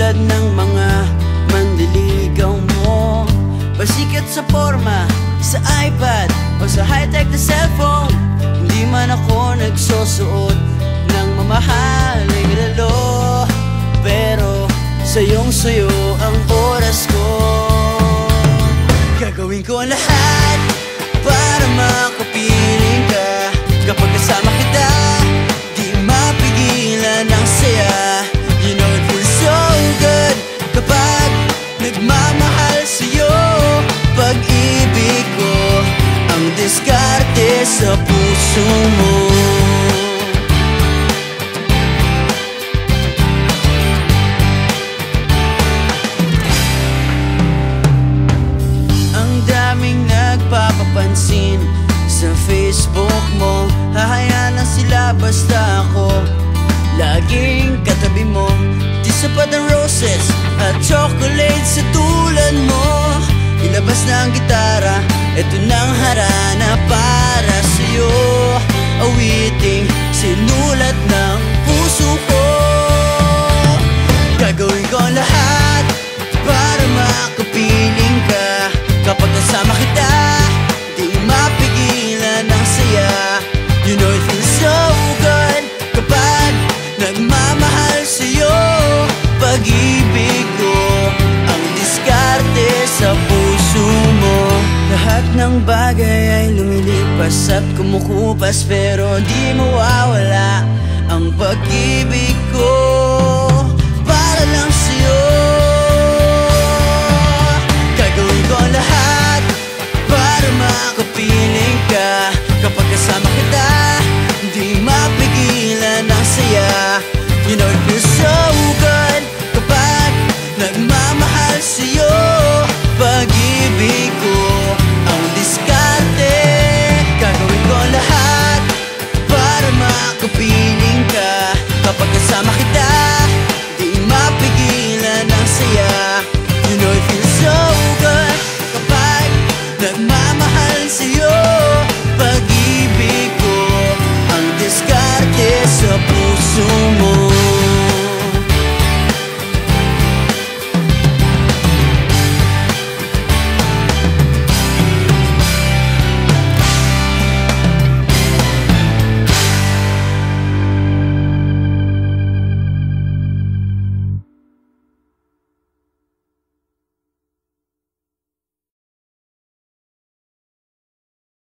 Tulad ng mga manliligaw mo, pasikat sa forma, sa iPad o sa high-tech na cellphone. Hindi man ako nagsusuot ng mamahaling relo, pero sayong-sayo ang oras ko. Gagawin ko ang lahat para makapiling ka. Kapag kasama kita, di mapigilan ang saya. You know it feels so good kapag nagmamahal sa'yo. Pag-ibig ko ang diskarte sa puso mo. Ang daming nagpapapansin sa Facebook mo, hahayaan lang sila basta ako laging katabi mo. Di sapat ang roses at chocolates sa tulad mo. Ilabas na ang gitara, eto nang harana para sa'yo. Awiting sinulat ng puso ko. Gagawin ko ang lahat para makapiling ka. Kapag kasama kita, di mapigilan ang saya. You know it feels so good kapag nagmamahal sa'yo. Pag-ibig ko ang diskarte sa puso mo. Lahat ng bagay ay lumilipas at kumukupas, pero di mawawala ang pag-ibig